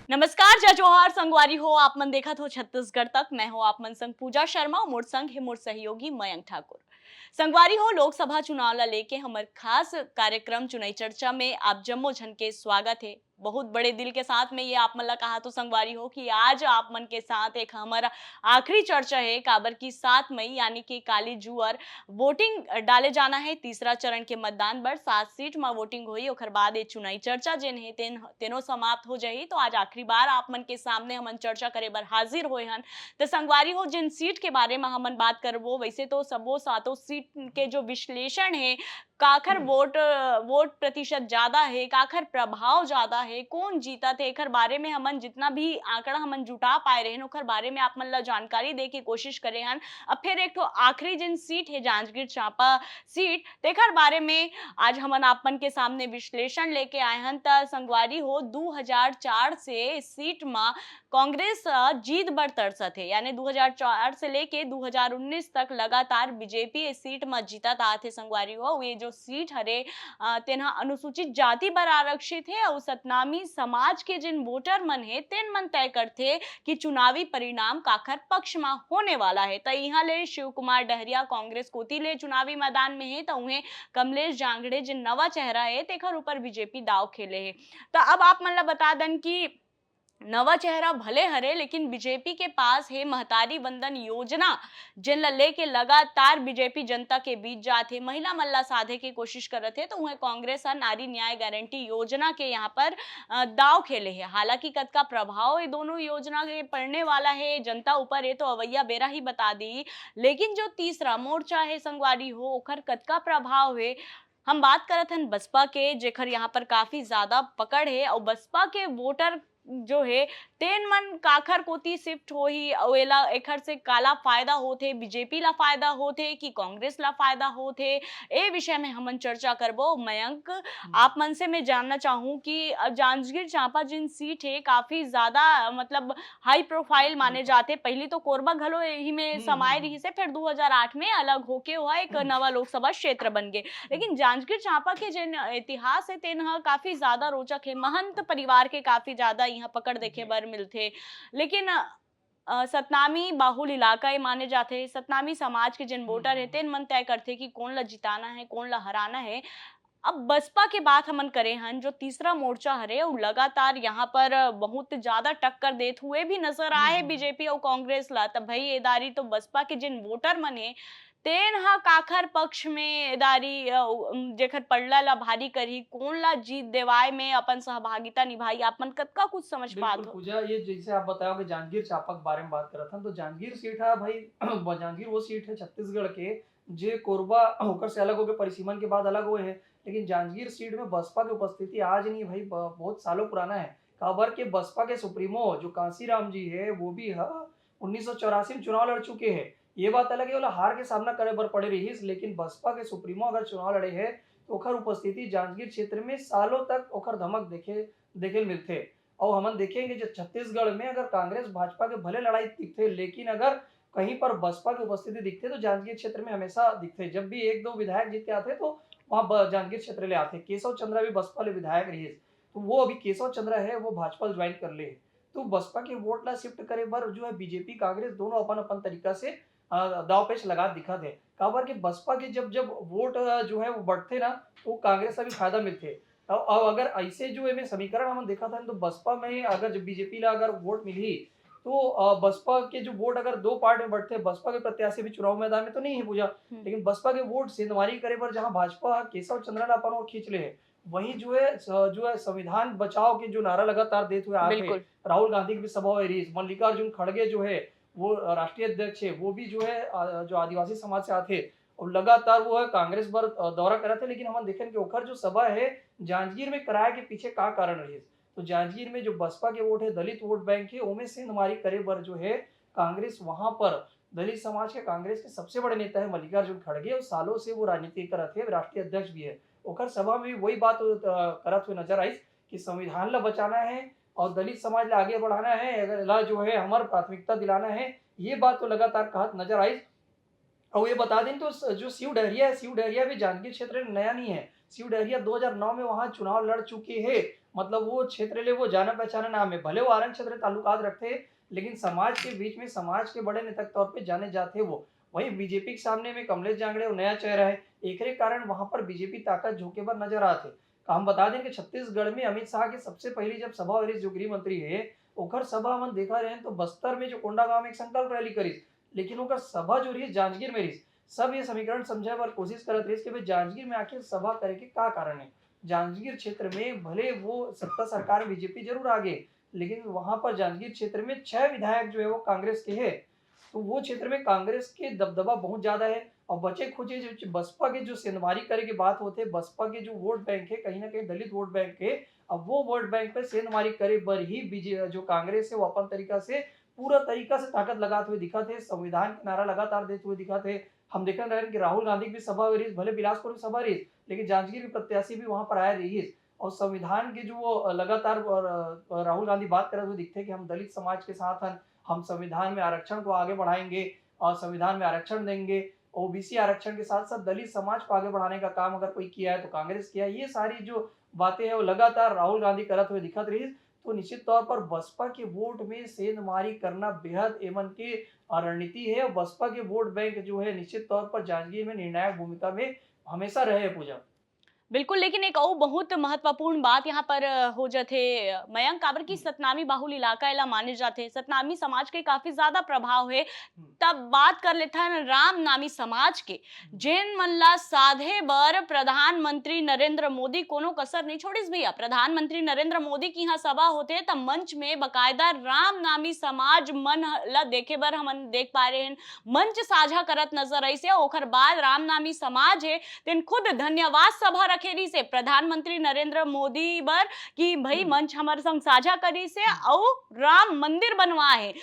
नमस्कार, जय जोहार संगवारी हो। आप मन देखा हो छत्तीसगढ़ तक। मैं हूँ आप मन संग पूजा शर्मा, मोर संग है मोर सहयोगी मयंक ठाकुर। संगवारी हो, लोकसभा चुनाव ला लेके हमार खास कार्यक्रम चुनाई चर्चा में आप जम्मो झन के स्वागत है। बहुत बड़े दिल के साथ में ये आप मन ला कहा तो संगवारी हो कि आज आप मन के साथ एक हमारा आखिरी चर्चा है काबर की 7 मई यानी कि काली जुअर वोटिंग डाले जाना है। तीसरा चरण के मतदान बर 7 सीट में वोटिंग हुई। ओकर बाद ये चुनाई चर्चा जेन है तेनो समाप्त हो जाही। तो आज आखिरी बार आप मन के सामने हमन चर्चा करे बर हाजिर होए हन। तो संगवारी हो, जिन सीट के बारे में हमन बात करबो, वैसे तो सबो सातों सीट के जो विश्लेषण है, काखर वोट प्रतिशत ज्यादा है, काखर प्रभाव ज्यादा है, कौन जीता थे, एकर बारे में हमन जितना भी आंकड़ा हमन जुटा पाए रहे ओकर बारे में आप मन ला जानकारी दे के कोशिश करे हन। अब फिर एक तो आखिरी जिन सीट है जांजगीर चांपा सीट, तेकर बारे में आज हमन आपन के सामने विश्लेषण लेके आए हन। त संगवारी हो, 2004 से इस सीट में कांग्रेस जीत बर तरसत है, यानी 2004 से लेके 2019 तक लगातार बीजेपी इस सीट में जीतत आत है। संगवारी हो, ये जो सीट हरे तेना अनुसूचित जाति बर आरक्षित है और सतनामी समाज के जिन वोटर मन है तेन मन तय करथे कि चुनावी परिणाम काखर पक्ष में होने वाला है। त इहां ले शिव कुमार डहरिया कांग्रेस कोती ले चुनावी मैदान में है, तो उन्हें कमलेश जांगड़े जिन नवा चेहरा है तेखर ऊपर बीजेपी दाव खेले है। तो अब आप मन ला बता दन कि नवा चेहरा भले हरे, लेकिन बीजेपी के पास है महतारी वंदन योजना, जिन ला लेके लगातार बीजेपी जनता के बीच जाते महिला मल्ला साधे की कोशिश करत है। तो वह कांग्रेस नारी न्याय गारंटी योजना के यहाँ पर दाव खेले है। हालांकि कद का प्रभाव ये दोनों योजना के पड़ने वाला है जनता ऊपर, है तो अवैया बेरा ही बता दी। लेकिन जो तीसरा मोर्चा है संगवारी हो, ओखर कद का प्रभाव है। हम बात करत हन बसपा के, जेखर यहाँ पर काफी ज्यादा पकड़ है और बसपा के वोटर जो है तेन मन काखर कोती शिफ्ट होही और एला एखर से काला फायदा होथे, बीजेपी ला फायदा होथे कि कांग्रेस ला फायदा होथे, ए विषय में हमन चर्चा करबो। मयंक, आप मन से मैं जानना चाहूँ कि जांजगीर चांपा जिन सीट है काफी ज्यादा मतलब हाई प्रोफाइल माने जाते। पहली तो कोरबा घलो यही में समाये रही से, फिर 2008 में अलग होके हुआ एक नवा लोकसभा क्षेत्र बन गए। लेकिन जांजगीर चांपा के जिन इतिहास है तेन काफी ज्यादा रोचक है। महंत परिवार के काफी ज्यादा यहाँ पकड़ देखे बर मिलते। लेकिन सतनामी बाहुल इलाका माने जाते। सतनामी समाज के जिन वोटर है तेन मन तय करते कि कौन ला जिताना है, कौन ला हराना है। अब बसपा के बात हमन करे हन, जो तीसरा मोर्चा हरे और लगातार यहाँ पर बहुत ज्यादा टक्कर देत हुए भी नजर आए बीजेपी और कांग्रेस ला। तब भाई एदारी तो बसपा के जिन वोटर मन है तेन हा काखर पक्ष में एदारी जेखर पड़ला ला भारी करी, कौन ला जीत देवाय में अपन सहभागिता निभाई, आप मन कतका कुछ समझ बिल्कुल पात हो। पूजा, ये जैसे आप बताओ कि जांजगीर चांपा के बारे में बात कर रहा था, तो जांजगीर सीट है भाई। जांजगीर वो सीट है छत्तीसगढ़ के जे कोरबा होकर से अलग होकर परिसीमन के बाद अलग हुए हैं। लेकिन जांजगीर सीट में बसपा की उपस्थिति आज नहीं भाई, बहुत सालों पुराना है। काबर के बसपा के सुप्रीमो जो कांसीराम जी है वो भी 1984 में चुनाव लड़ चुके हैं। ये बात अलग है, बोला हार के सामना करे बर पड़े रही, लेकिन बसपा के सुप्रीमो अगर चुनाव लड़े हैं तो ओखर उपस्थिति जांजगीर क्षेत्र में सालों तक ओखर धमक देखे मिलते। और हम देखेंगे जो छत्तीसगढ़ में अगर कांग्रेस भाजपा के भले लड़ाई दिखते, लेकिन अगर कहीं पर बसपा की उपस्थिति दिखते तो जांजगीर क्षेत्र में हमेशा दिखते। जब भी एक दो विधायक जीत के आते तो वहां जांजगीर क्षेत्र ले आते। केशव चंद्रा भी बसपा ले विधायक रही है, तो वो अभी केशव चंद्रा है वो भाजपा ज्वाइन कर ले। तो बसपा के वोट ला शिफ्ट करे बर जो है बीजेपी कांग्रेस दोनों अपन अपन तरीका से दाव पेच लगा दिखा दे। काबर के बसपा के जब जब वोट जो है वो बढ़ते ना, तो कांग्रेस का भी फायदा मिलते। अब अगर ऐसे जो है समीकरण हम देखा था तो बसपा में अगर जब बीजेपी ला अगर वोट मिली तो बसपा के जो वोट अगर दो पार्ट में बढ़ते, बसपा के प्रत्याशी भी चुनाव मैदान में तो नहीं है पूजा, लेकिन बसपा के वोट सेंधमारी करे पर जहां भाजपा केशव चंद्रा अपन और खींच ले है, वहीं जो है संविधान बचाओ के जो नारा लगातार देते हुए आते हैं। राहुल गांधी की भी सभा हो रही है, मल्लिकार्जुन खड़गे जो है वो राष्ट्रीय अध्यक्ष है, वो भी जो है जो आदिवासी समाज से आते और लगातार वो है कांग्रेस पर दौरा करा थे। लेकिन हम देखें कि ओखर जो सभा है जांजगीर में कराए के पीछे का कारण रही। तो जांजगीर में जो बसपा के वोट है दलित वोट बैंक है, उनमें से हमारी करे बर जो है कांग्रेस वहां पर दलित समाज के कांग्रेस के सबसे बड़े नेता है मल्लिकार्जुन खड़गे, और सालों से वो राजनीति करते हैं, राष्ट्रीय अध्यक्ष भी है। ओखर सभा में वही बात करत हुए नजर आई कि संविधान ला बचाना है और दलित समाज ला आगे बढ़ाना है, अगर ला जो है हमार प्राथमिकता दिलाना है, ये बात तो लगातार कहत नजर आई। और ये बता दें तो जो शिव डहरिया है, शिव डहरिया भी जांजगीर क्षेत्र में नया नहीं है। शिव डहरिया 2009 में वहाँ चुनाव लड़ चुके हैं। मतलब वो क्षेत्र ले वो जाना पहचाना नाम है। भले वो आरंग क्षेत्र ताल्लुकात रखते हैं, लेकिन समाज के बीच में समाज के बड़े नेता के तौर पे जाने जाते वो। वहीं बीजेपी के सामने में कमलेश जांगड़े वो नया चेहरा है। एकरे कारण वहाँ पर बीजेपी ताकत झोंके पर नजर आते। हम बता दें कि छत्तीसगढ़ में अमित शाह की सबसे पहली जब सभा हुई जो गृह मंत्री है, ओकर सभा हम देखा रहे तो बस्तर में जो कोंडागांव में एक संकल्प रैली करी, लेकिन ओकर सभा जो रही जांजगीर में रही। सब ये समीकरण समझे पर कोशिश करत रही कि भाई जांजगीर में आखिर सभा करे के का कारण है। जांजगीर क्षेत्र में भले वो सत्ता सरकार बीजेपी जरूर आगे, लेकिन वहां पर जांजगीर क्षेत्र में 6 विधायक जो है वो कांग्रेस के है। तो वो क्षेत्र में कांग्रेस के दबदबा बहुत ज्यादा है। और बचे खुचे जो बसपा के जो सेंधमारी करे की बात होते, बसपा के जो वोट बैंक है कहीं ना कहीं दलित वोट बैंक है। अब वो वोट बैंक पे सेंधमारी करे बर ही बीजे जो कांग्रेस है वो अपन तरीका से पूरा तरीका से ताकत लगाते हुए दिखा थे, संविधान के नारा लगातार देते हुए दिखा थे। हम देख रहे हैं कि राहुल गांधी की भी सभा हो रही, भले बिलासपुर में सभा रही, लेकिन जांजगीर के प्रत्याशी भी वहां पर आए रही। और संविधान के जो वो लगातार राहुल गांधी बात करते हुए दिखते कि हम दलित समाज के साथ हैं, हम संविधान में आरक्षण को आगे बढ़ाएंगे और संविधान में आरक्षण देंगे। ओबीसी आरक्षण के साथ साथ दलित समाज को आगे बढ़ाने का काम अगर कोई किया है तो कांग्रेस किया है। ये सारी जो बातें हैं वो लगातार राहुल गांधी करते हुए दिखत रही। तो निश्चित तौर पर बसपा के वोट में सेंधमारी करना बेहद एमन की रणनीति है। और बसपा के वोट बैंक जो है निश्चित तौर पर जांजगीर में निर्णायक भूमिका में हमेशा रहे हैं पूजा। बिल्कुल, लेकिन एक और बहुत महत्वपूर्ण बात यहाँ पर हो जाथे मयंक काबर की सतनामी बाहुल इलाका एला माने जाथे, सतनामी समाज के काफी ज्यादा प्रभाव है। तब बात कर लेथन राम नामी समाज के, जेन मन ला साधे बर प्रधानमंत्री नरेंद्र मोदी कोनो कसर नहीं छोड़िस भैया। प्रधानमंत्री नरेंद्र मोदी की यहाँ सभा होते तब मंच में बकायदा राम नामी समाज मन ला देखे बर हमन देख पा रहे हैं, मंच साझा करत नजर आई से। ओखर बाद राम नामी समाज है तेन खुद धन्यवाद सभा रखेरी से प्रधानमंत्री नरेंद्र मोदी बर कि भाई मंच हमारे संग साझा करी से और राम मंदिर बनवा है।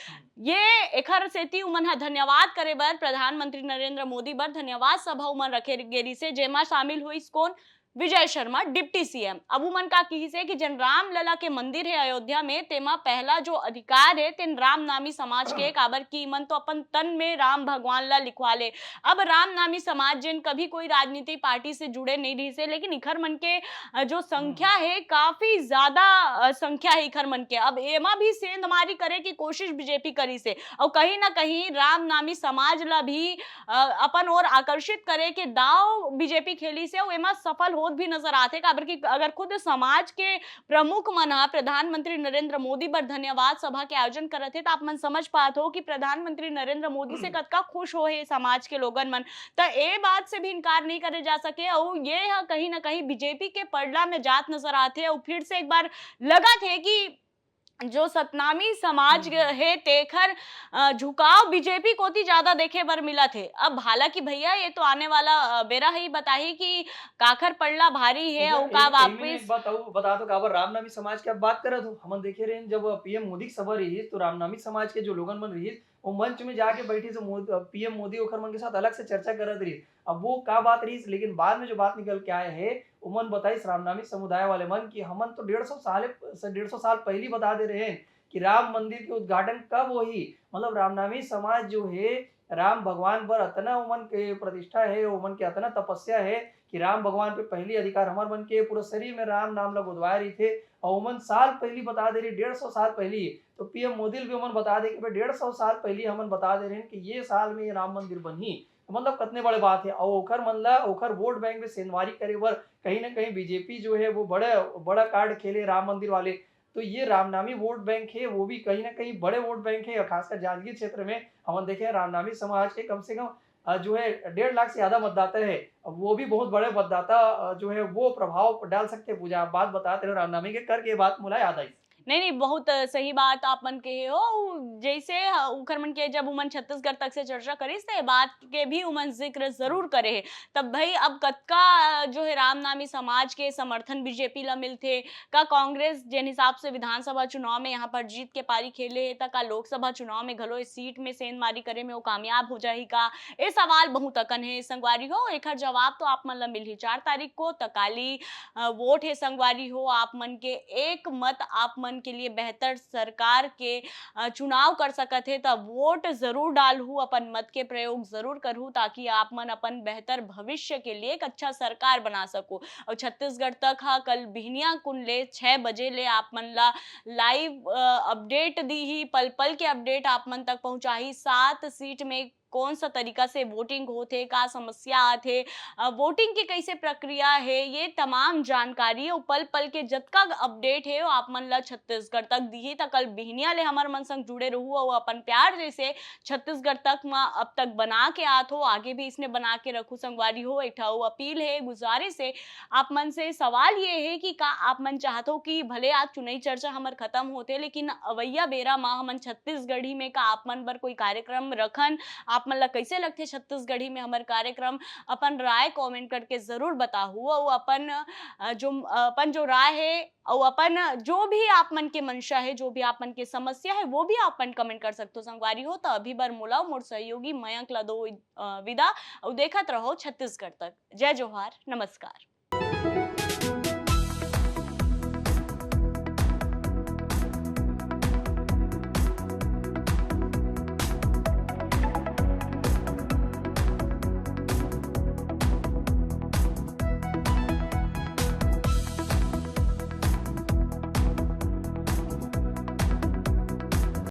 ये एखर सेती उमन हा धन्यवाद करे बर प्रधानमंत्री नरेंद्र मोदी बर धन्यवाद सभा उमन रखे गेरी से, जेमा शामिल हुई कौन, विजय शर्मा डिप्टी सीएम। अब उमन का की से कि जन राम लला के मंदिर है अयोध्या में, तेमा पहला जो अधिकार है तेन राम नामी समाज के, काबर की मन तो अपन तन में राम भगवान ला लिखवा ले। अब राम नामी समाज जिन कभी कोई राजनीतिक पार्टी से जुड़े नहीं रही से, लेकिन इखर मन के जो संख्या है काफी ज्यादा संख्या है इखर मन के। अब एमा भी सेंधमारी करे की कोशिश बीजेपी करी से, और कहीं ना कहीं राम नामी समाज ला भी अपन और आकर्षित करे के दाव बीजेपी खेली से, एमा सफल होत भी नजर आते। काबर की अगर खुद समाज के प्रमुख मन प्रधानमंत्री नरेंद्र मोदी पर धन्यवाद सभा के आयोजन करत है, तो आप मन समझ पाते हो कि प्रधानमंत्री नरेंद्र मोदी से कतका खुश हो है समाज के लोगन मन। तो ये बात से भी इनकार नहीं करे जा सके, और ये कहीं ना कहीं बीजेपी के पड़ला में जात नजर आते हैं। और फिर से एक बार लगा थे कि जो सतनामी समाज है तेखर झुकाव बीजेपी को ती ज्यादा देखे बर मिला थे। अब हालांकि भैया ये तो आने वाला बेरा ही बताही कि काखर पड़ला भारी है और का वापिस बता दो काबर रामनामी समाज की आप बात करत हो। हम देखे रहे जब पीएम मोदी की सभा रही तो रामनामी समाज के जो लोगन मन रही वो मंच में जाके बैठी से पीएम मोदी ओखर मन के साथ अलग से चर्चा करत रही। अब वो का बात रही, लेकिन बाद में जो बात निकल के आए है उमन बताई रामनामी समुदाय वाले मन की हमन तो 150 साल पहले बता दे रहे हैं कि राम मंदिर के उद्घाटन कब होही। मतलब रामनामी समाज जो है राम भगवान पर अतना उमन के प्रतिष्ठा है, उमन के अतना तपस्या है कि राम भगवान पे पहली अधिकार हमार मन के पूरा शरीर में राम नाम लग उद्वाय रही थे। और उमन साल पहली बता दे रही 150 साल पहले, तो पीएम मोदी भी उमन बता दे कि 150 साल पहले हमन बता दे रहे हैं कि ये साल में ये राम मंदिर बनी। मतलब कितने बड़े बात है। और ओखर मन ला ओखर वोट बैंक में सेंधमारी करे बर कहीं ना कहीं बीजेपी जो है वो बड़ा कार्ड खेले राम मंदिर वाले। तो ये रामनामी वोट बैंक है, वो भी कहीं ना कहीं बड़े वोट बैंक है। और खासकर जांजगीर क्षेत्र में हम देखे रामनामी समाज के कम से कम जो है 1.5 लाख से ज्यादा मतदाता है। वो भी बहुत बड़े मतदाता जो है वो प्रभाव डाल सकते हैं। पूजा आप बात बताते रहे रामनामी के करके बात मुला याद आई। नहीं, बहुत सही बात आप मन कहे हो। जैसे उखर मन के जब उमन छत्तीसगढ़ तक से चर्चा करी से बात के भी उमन जिक्र जरूर करे है। तब भाई अब कतका जो है रामनामी समाज के समर्थन बीजेपी ला मिलते का, कांग्रेस जिन हिसाब से विधानसभा चुनाव में यहाँ पर जीत के पारी खेले है, का लोकसभा चुनाव में घलो इस सीट में सेंधमारी करे में वो कामयाब हो जाही का, ये सवाल बहुत अकन है संगवारी हो। एक जवाब तो आप मन ला मिल ही 4 तारीख को तकाली वोट है संगवारी हो। आप मन के एक मत आप मन आपमन के लिए बेहतर सरकार के चुनाव कर सकत है, तब वोट जरूर डालहू, अपन मत के प्रयोग जरूर करहू, ताकि आपमन अपन बेहतर भविष्य के लिए एक अच्छा सरकार बना सको। और छत्तीसगढ़ तक हा कल बिहनिया कुन ले 6 बजे ले आप मन ला लाइव अपडेट दी ही, पल पल के अपडेट आप मन तक पहुंचाही। 7 सीट में कौन सा तरीका से वोटिंग होते, का समस्या आथे, वोटिंग की कैसे प्रक्रिया है, ये तमाम जानकारी और पल पल के जतका अपडेट है वो आप मन ला छत्तीसगढ़ तक दी। त कल बिहनिया ले हमर मन संग जुड़े रहू और अपन प्यार जैसे छत्तीसगढ़ तक में अब तक बना के आत हो, आगे भी इसने बना के रखू संगवारी हो। एक अपील है, गुजारिश है आप मन से। सवाल ये है कि का आप मन चाहते हो कि भले आज चुनावी चर्चा हमर खत्म होते, लेकिन अवैया बेरा मा हमन छत्तीसगढ़ी में का आप मन बर कोई कार्यक्रम रखन, आप मन ला कैसे लगते छत्तीसगढ़ी में हमार कार्यक्रम, अपन राय कमेंट करके जरूर बताहू। और अपन जो राय है और अपन जो भी आप मन के मंशा है, जो भी आप मन के समस्या है, वो भी आप मन कमेंट कर सकते हो संगवारी हो। तो अभी बार मोला मोर सहयोगी मयंक ला दो विदा और देखत रहो छत्तीसगढ़ तक। जय जोहार, नमस्कार।